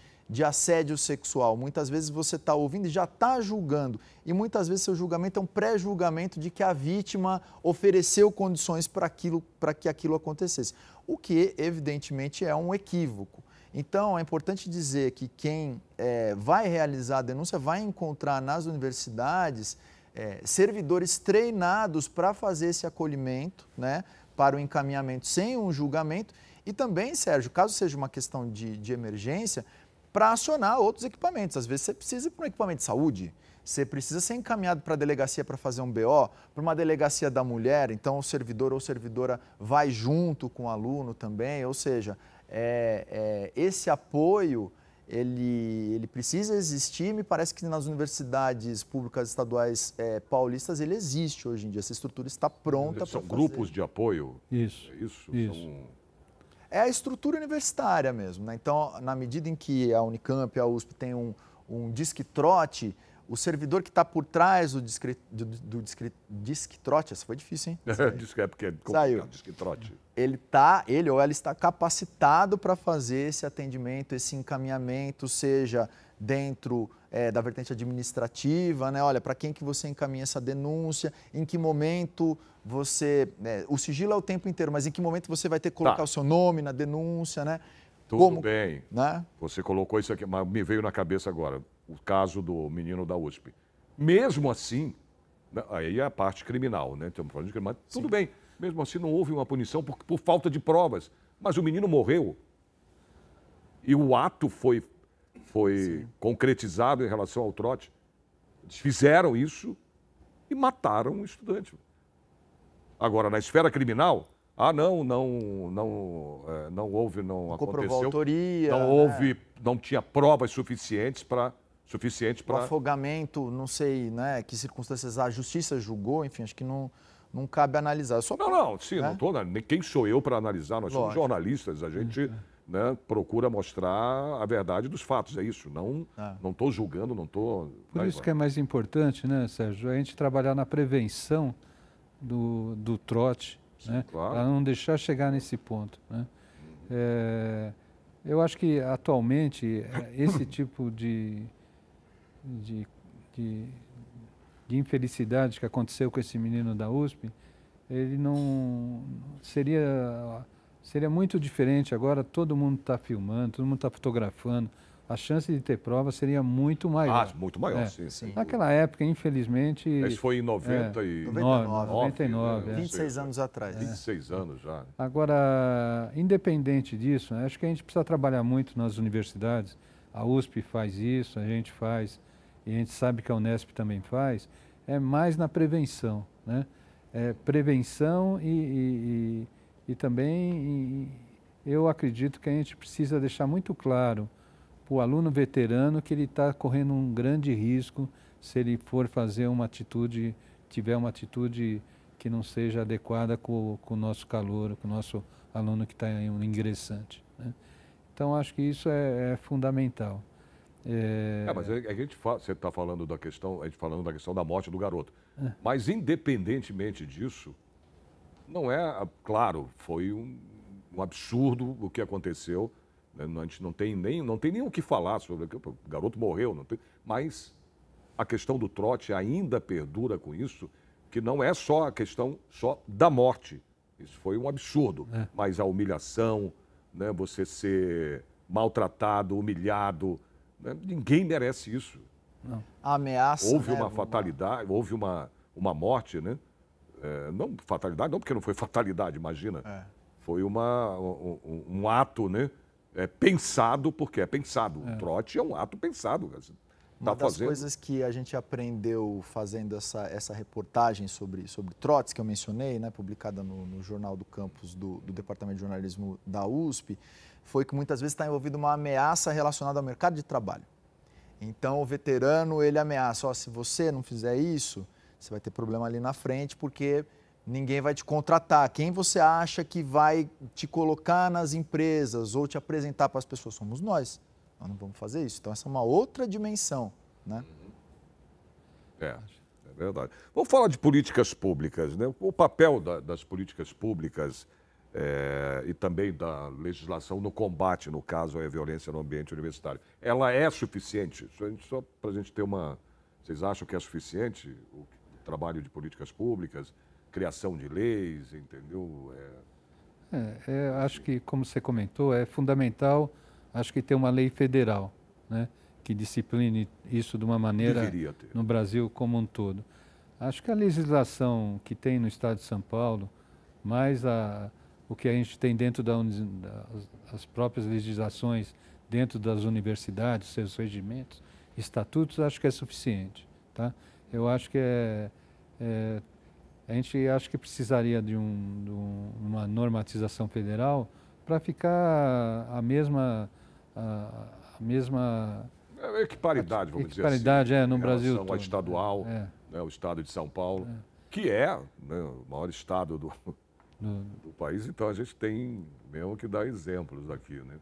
assédio sexual. Muitas vezes você está ouvindo e já está julgando. E muitas vezes seu julgamento é um pré-julgamento de que a vítima ofereceu condições para que aquilo acontecesse. O que, evidentemente, é um equívoco. Então, é importante dizer que quem vai realizar a denúncia vai encontrar nas universidades servidores treinados para fazer esse acolhimento, né, para o encaminhamento sem um julgamento. E também, Sérgio, caso seja uma questão de emergência, para acionar outros equipamentos. Às vezes você precisa ir para um equipamento de saúde, você precisa ser encaminhado para a delegacia para fazer um BO, para uma delegacia da mulher, então o servidor ou servidora vai junto com o aluno também, ou seja, esse apoio, ele precisa existir, me parece que nas universidades públicas estaduais paulistas ele existe hoje em dia, essa estrutura está pronta para fazer. São grupos de apoio? Isso. Isso. É a estrutura universitária mesmo, né? Então, na medida em que a Unicamp e a USP têm um disque-trote, o servidor que está por trás do disque-trote, essa foi difícil, hein? Porque saiu. Disque-trote. Ele ou ela está capacitado para fazer esse atendimento, esse encaminhamento, seja dentro da vertente administrativa, né? Olha, para quem que você encaminha essa denúncia, em que momento você... o sigilo é o tempo inteiro, mas em que momento você vai ter que colocar o seu nome na denúncia, né? Tudo bem. Né? Você colocou isso aqui, mas me veio na cabeça agora, o caso do menino da USP. Mesmo assim, aí é a parte criminal, né? Estamos falando de criminal. Tudo bem, mesmo assim não houve uma punição por falta de provas, mas o menino morreu. E o ato foi concretizado em relação ao trote. Eles fizeram isso e mataram um estudante. Agora, na esfera criminal, não houve, não aconteceu. Autoria, não houve, não tinha provas suficientes para... O afogamento, não sei, né, que circunstâncias a justiça julgou, enfim, acho que não cabe analisar. Não estou, quem sou eu para analisar? Nós somos jornalistas, a gente... Né, procura mostrar a verdade dos fatos, é isso. Não estou julgando, não estou... Por isso que é mais importante, né, Sérgio, a gente trabalhar na prevenção do trote, né, claro. Para não deixar chegar nesse ponto, né? Eu acho que atualmente esse tipo de infelicidade que aconteceu com esse menino da USP, ele não seria muito diferente. Agora todo mundo está filmando, todo mundo está fotografando, a chance de ter prova seria muito maior. Ah, muito maior, sim. sim. Naquela época, infelizmente... Isso foi em 99, 26 anos atrás. 26 anos já. Agora, independente disso, acho que a gente precisa trabalhar muito nas universidades. A USP faz isso, a gente faz, e a gente sabe que a Unesp também faz, é mais na prevenção, né? Prevenção e também eu acredito que a gente precisa deixar muito claro para o aluno veterano que ele está correndo um grande risco se ele for fazer uma atitude, tiver uma atitude que não seja adequada com o nosso calouro, com o nosso aluno que está um ingressante, né? Então, acho que isso é fundamental. Mas a gente você está falando da questão, a gente falando da questão da morte do garoto. Mas, independentemente disso, não é, claro, foi um absurdo o que aconteceu. Né? A gente não tem nem o que falar sobre o garoto morreu, não tem, mas a questão do trote ainda perdura com isso, que não é só a questão só da morte. Isso foi um absurdo. Mas a humilhação, né? Você ser maltratado, humilhado, né? Ninguém merece isso. Não. A ameaça. Houve uma fatalidade, houve uma morte, né? Não fatalidade, não porque não foi fatalidade, imagina. Foi um ato, né? Pensado, porque é pensado. O trote é um ato pensado. Uma das coisas que a gente aprendeu fazendo essa reportagem sobre trotes que eu mencionei, né, publicada no Jornal do Campus do Departamento de Jornalismo da USP, foi que muitas vezes está envolvida uma ameaça relacionada ao mercado de trabalho. Então, o veterano, ele ameaça, se você não fizer isso, você vai ter problema ali na frente, porque ninguém vai te contratar. Quem você acha que vai te colocar nas empresas ou te apresentar para as pessoas? Somos nós. Nós não vamos fazer isso. Então, essa é uma outra dimensão, né? É verdade. Vamos falar de políticas públicas, né? O papel das políticas públicas e também da legislação no combate, no caso, à violência no ambiente universitário. Ela é suficiente? Só para a gente ter uma... Vocês acham que é suficiente o trabalho de políticas públicas, criação de leis, entendeu? Acho que, como você comentou, é fundamental, acho que ter uma lei federal, né, que discipline isso de uma maneira no Brasil como um todo. Acho que a legislação que tem no estado de São Paulo, mais o que a gente tem dentro das próprias legislações, dentro das universidades, seus regimentos, estatutos, acho que é suficiente. Tá? Eu acho que a gente acho que precisaria de uma normatização federal para ficar a mesma equiparidade, vamos dizer assim. Equiparidade, no Brasil todo. Ao estadual, né, o estado de São Paulo, que né, o maior estado do país. Então, a gente tem mesmo que dar exemplos aqui, né?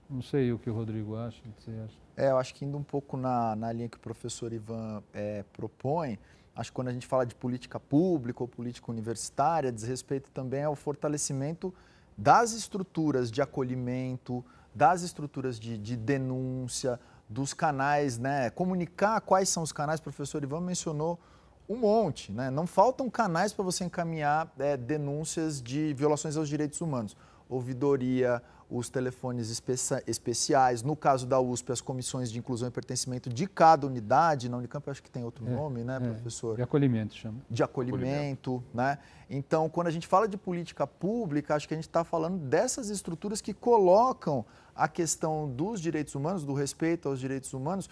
Não sei o que o Rodrigo acha. Você acha? Eu acho que indo um pouco na linha que o professor Ivan propõe, acho que quando a gente fala de política pública ou política universitária, diz respeito também ao fortalecimento das estruturas de acolhimento, das estruturas de denúncia, dos canais, né? Comunicar quais são os canais, o professor Ivan mencionou um monte, né? Não faltam canais para você encaminhar denúncias de violações aos direitos humanos. Ouvidoria, os telefones especiais, no caso da USP, as comissões de inclusão e pertencimento de cada unidade, na Unicamp acho que tem outro nome, né, professor? De acolhimento, chama. De acolhimento, né? Então, quando a gente fala de política pública, acho que a gente está falando dessas estruturas que colocam a questão dos direitos humanos, do respeito aos direitos humanos,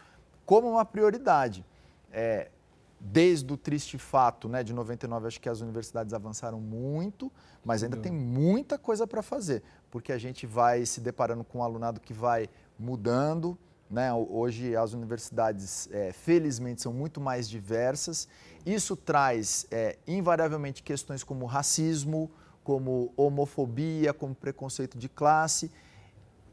como uma prioridade. Desde o triste fato, né, de 99, acho que as universidades avançaram muito, mas ainda tem muita coisa para fazer, porque a gente vai se deparando com um alunado que vai mudando, né? Hoje as universidades, felizmente, são muito mais diversas. Isso traz, invariavelmente, questões como racismo, como homofobia, como preconceito de classe.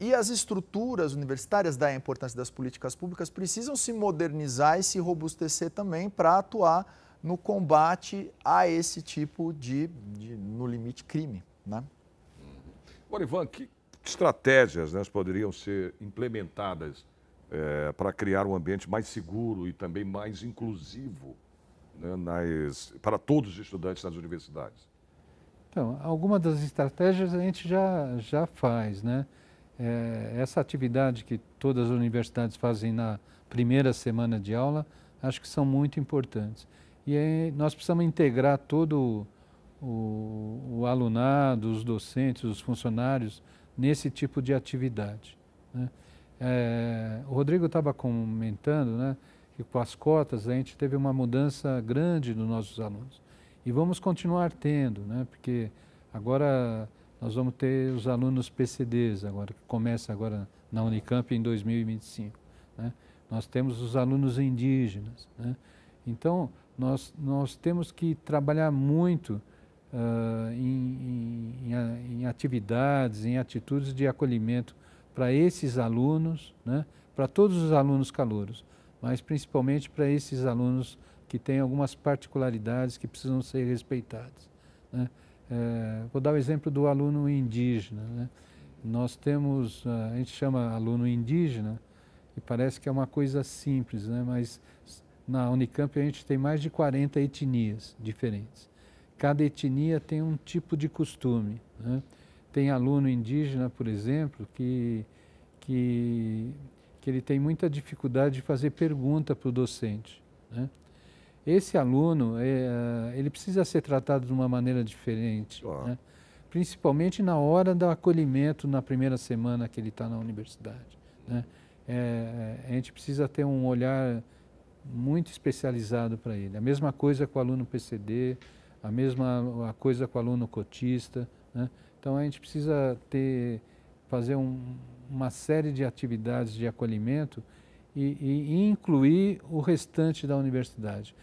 E as estruturas universitárias, da importância das políticas públicas, precisam se modernizar e se robustecer também para atuar no combate a esse tipo no limite, crime, né? Agora, Ivan, que estratégias, né, poderiam ser implementadas para criar um ambiente mais seguro e também mais inclusivo, né, para todos os estudantes das universidades? Então, algumas das estratégias a gente já faz, né? essa atividade que todas as universidades fazem na primeira semana de aula, acho que são muito importantes. E aí nós precisamos integrar todo o alunado, os docentes, os funcionários nesse tipo de atividade, né? O Rodrigo estava comentando, né, que com as cotas a gente teve uma mudança grande nos nossos alunos. E vamos continuar tendo, né, porque agora nós vamos ter os alunos PCDs, agora, que começa agora na Unicamp em 2025. Né? Nós temos os alunos indígenas. Né? Então, nós temos que trabalhar muito em atividades, em atitudes de acolhimento para esses alunos, né? Para todos os alunos calouros, mas principalmente para esses alunos que têm algumas particularidades que precisam ser respeitadas, né? Vou dar o exemplo do aluno indígena, né? Nós temos, a gente chama aluno indígena, e parece que é uma coisa simples, né? Mas na Unicamp a gente tem mais de 40 etnias diferentes. Cada etnia tem um tipo de costume, né? Tem aluno indígena, por exemplo, que ele tem muita dificuldade de fazer pergunta para o docente, né? Esse aluno, ele precisa ser tratado de uma maneira diferente, né? Principalmente na hora do acolhimento na primeira semana que ele está na universidade, né? A gente precisa ter um olhar muito especializado para ele. A mesma coisa com o aluno PCD, a mesma coisa com o aluno cotista, né? Então a gente precisa fazer uma série de atividades de acolhimento e incluir o restante da universidade.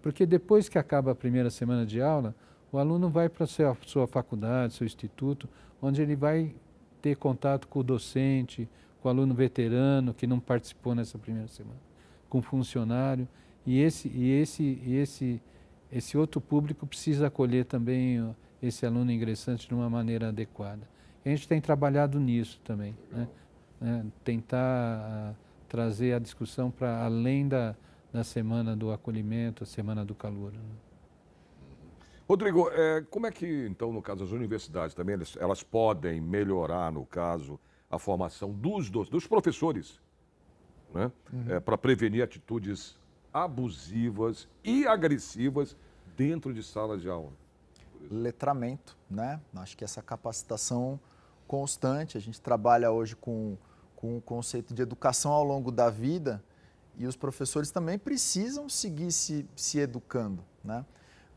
Porque depois que acaba a primeira semana de aula, o aluno vai para a sua faculdade, seu instituto, onde ele vai ter contato com o docente, com o aluno veterano que não participou nessa primeira semana, com o funcionário, e esse outro público precisa acolher também esse aluno ingressante de uma maneira adequada. A gente tem trabalhado nisso também, né? Tentar trazer a discussão para além da semana do acolhimento, a semana do calor, né? Rodrigo, como é que, então, no caso, as universidades também, elas podem melhorar, no caso, a formação dos professores, né? Para prevenir atitudes abusivas e agressivas dentro de sala de aula? Letramento, né? Acho que essa capacitação constante, a gente trabalha hoje com o conceito de educação ao longo da vida e os professores também precisam seguir se educando, né?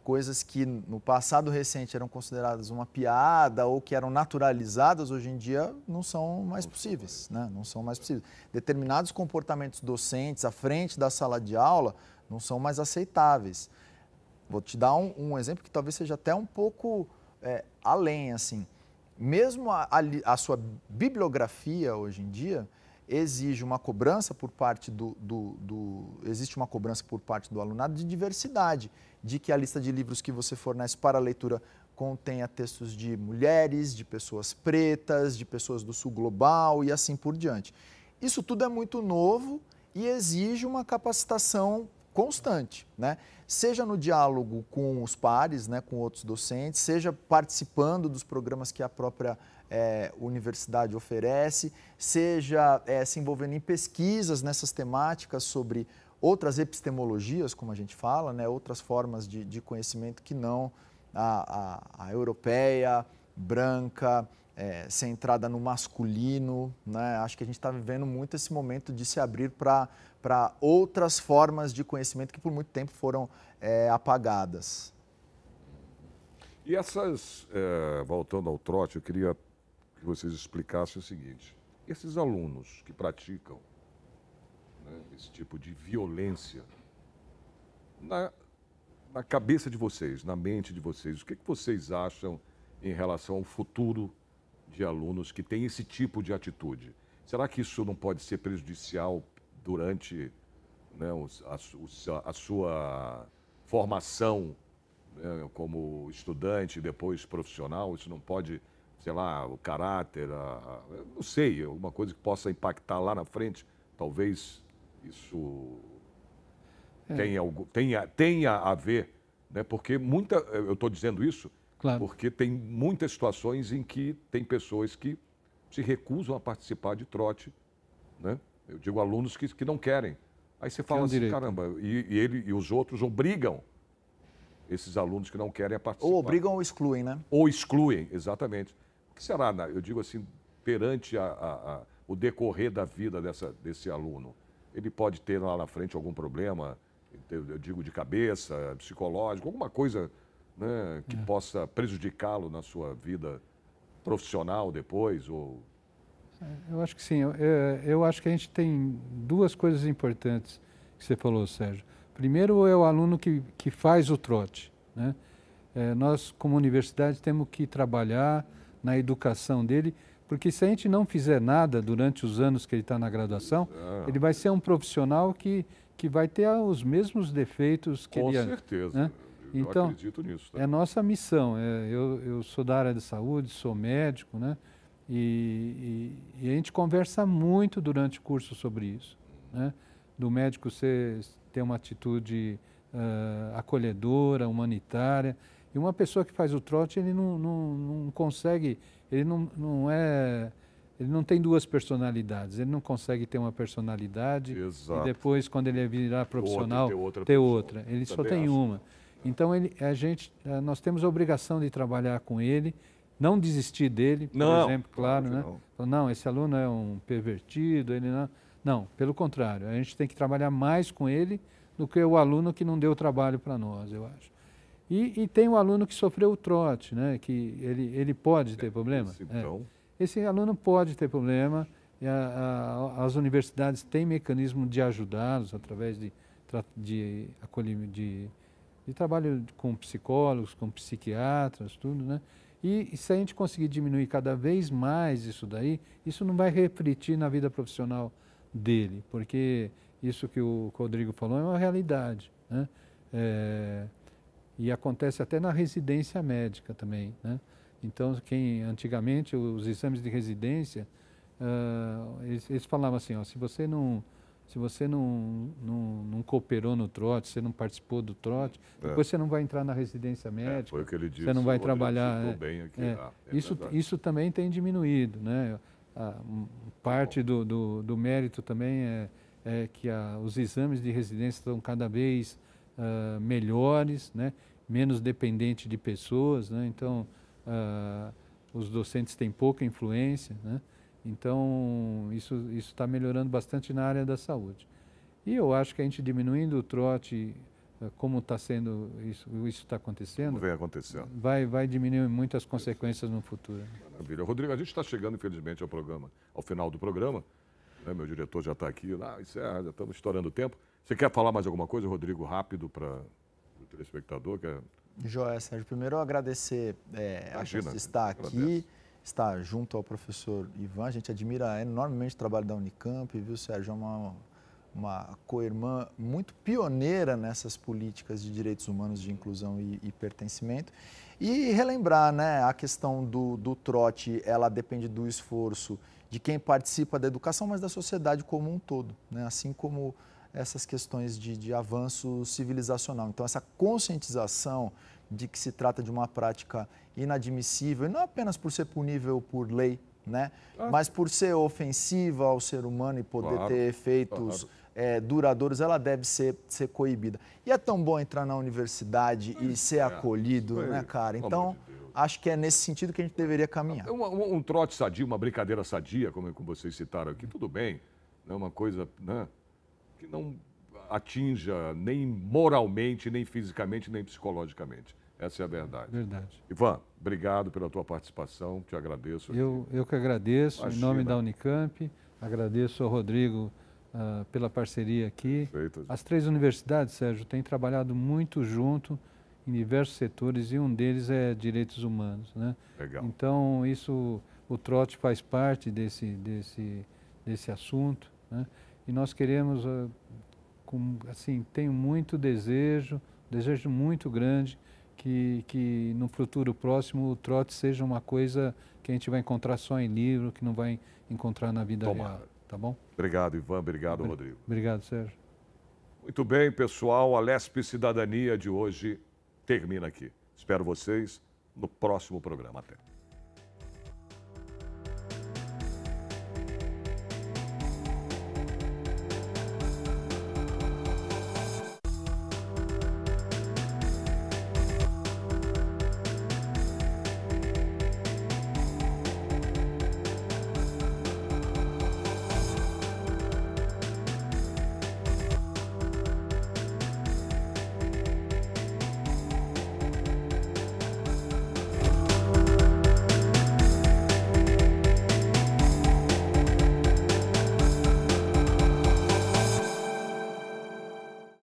Coisas que no passado recente eram consideradas uma piada ou que eram naturalizadas, hoje em dia não são mais possíveis, né? Não são mais possíveis. Determinados comportamentos docentes à frente da sala de aula não são mais aceitáveis. Vou te dar um exemplo que talvez seja até um pouco além, assim. Mesmo a sua bibliografia hoje em dia exige uma cobrança por parte existe uma cobrança por parte do alunado de diversidade, de que a lista de livros que você fornece para a leitura contenha textos de mulheres, de pessoas pretas, de pessoas do sul global e assim por diante. Isso tudo é muito novo e exige uma capacitação constante, né? Seja no diálogo com os pares, né, com outros docentes, seja participando dos programas que a própria universidade oferece, seja se envolvendo em pesquisas nessas temáticas sobre outras epistemologias, como a gente fala, né, outras formas de conhecimento que não a europeia, branca, centrada no masculino, né? Acho que a gente está vivendo muito esse momento de se abrir para outras formas de conhecimento que por muito tempo foram apagadas. E voltando ao trote, eu queria que vocês explicassem o seguinte: esses alunos que praticam, né, esse tipo de violência, na cabeça de vocês, na mente de vocês, o que vocês acham em relação ao futuro de alunos que têm esse tipo de atitude? Será que isso não pode ser prejudicial durante, né, a sua formação, né, como estudante e depois profissional? Isso não pode, sei lá, o caráter, não sei, alguma coisa que possa impactar lá na frente? Talvez isso tenha a ver, né? Porque eu estou dizendo isso, claro, porque tem muitas situações em que tem pessoas que se recusam a participar de trote, né? Eu digo alunos que não querem. Aí você fala assim, caramba, e ele e os outros obrigam esses alunos que não querem a participar. Ou obrigam ou excluem, né? Ou excluem, exatamente. O que será, eu digo assim, perante o decorrer da vida desse aluno? Ele pode ter lá na frente algum problema, eu digo de cabeça, psicológico, alguma coisa, né, que possa prejudicá-lo na sua vida profissional depois? Ou... Eu acho que sim. Eu acho que a gente tem duas coisas importantes que você falou, Sérgio. Primeiro é o aluno que faz o trote, né? Nós, como universidade, temos que trabalhar na educação dele, porque se a gente não fizer nada durante os anos que ele está na graduação, ele vai ser um profissional que vai ter os mesmos defeitos que Com ele... certeza. Né? Então, eu acredito nisso. Tá? É nossa missão. Eu sou da área de saúde, sou médico, né? E a gente conversa muito durante o curso sobre isso, né? Do médico ter uma atitude acolhedora, humanitária. E uma pessoa que faz o trote, ele não consegue, ele não tem duas personalidades, ele não consegue ter uma personalidade. Exato. E depois, quando ele virar profissional, ter outra. Ele só tem uma. Então, nós temos a obrigação de trabalhar com ele, não desistir dele, por exemplo, claro, né? Não, esse aluno é um pervertido, ele não... Não, pelo contrário, a gente tem que trabalhar mais com ele do que o aluno que não deu trabalho para nós, eu acho. E tem o aluno que sofreu o trote, né? Que ele pode ter problema. Esse aluno pode ter problema, e as universidades têm mecanismo de ajudá-los através de trabalho com psicólogos, com psiquiatras, tudo, né? E se a gente conseguir diminuir cada vez mais isso daí, isso não vai refletir na vida profissional dele, porque isso que o Rodrigo falou é uma realidade, né? E acontece até na residência médica também, né? Então, antigamente, os exames de residência, eles falavam assim, ó, se você não cooperou no trote, você não participou do trote, depois você não vai entrar na residência médica, foi o que ele disse, você não vai trabalhar. Bem aqui. Isso também tem diminuído, né? Parte do mérito também é que os exames de residência estão cada vez melhores, né? Menos dependentes de pessoas, né? Então, os docentes têm pouca influência, né? Então, isso está melhorando bastante na área da saúde. E eu acho que a gente diminuindo o trote, como está sendo, isso está acontecendo... Como vem acontecendo. Vai diminuir muitas consequências no futuro. Maravilha. Rodrigo, a gente está chegando, infelizmente, ao final do programa. Né? Meu diretor já está aqui. Já estamos estourando o tempo. Você quer falar mais alguma coisa, Rodrigo, rápido para o telespectador? Joia, Sérgio. Primeiro, eu agradecer a chance de estar aqui, estar junto ao professor Ivan. A gente admira enormemente o trabalho da Unicamp, viu, Sérgio? É uma co-irmã muito pioneira nessas políticas de direitos humanos, de inclusão e pertencimento. E relembrar, né, a questão do trote, ela depende do esforço de quem participa da educação, mas da sociedade como um todo, né? Assim como essas questões de avanço civilizacional. Então, essa conscientização de que se trata de uma prática inadmissível, e não apenas por ser punível por lei, né? Mas por ser ofensiva ao ser humano e poder ter efeitos duradouros, ela deve ser coibida. E é tão bom entrar na universidade e ser acolhido, né, cara? Então, acho que é nesse sentido que a gente deveria caminhar. Um trote sadio, uma brincadeira sadia, como vocês citaram aqui, tudo bem. Não é uma coisa, né, que não atinja nem moralmente, nem fisicamente, nem psicologicamente. Essa é a verdade. Verdade. Ivan, obrigado pela tua participação, te agradeço. Eu que agradeço, Imagina. Em nome da Unicamp, agradeço ao Rodrigo pela parceria aqui. Perfeito. As três universidades, Sérgio, têm trabalhado muito junto em diversos setores e um deles é direitos humanos, né? Legal. Então, o trote faz parte desse assunto, né? E nós queremos, tenho muito desejo muito grande, que no futuro próximo o trote seja uma coisa que a gente vai encontrar só em livro, que não vai encontrar na vida real, tá bom? Obrigado, Ivan. Obrigado, Rodrigo. Obrigado, Sérgio. Muito bem, pessoal. A Lespe Cidadania de hoje termina aqui. Espero vocês no próximo programa. Até.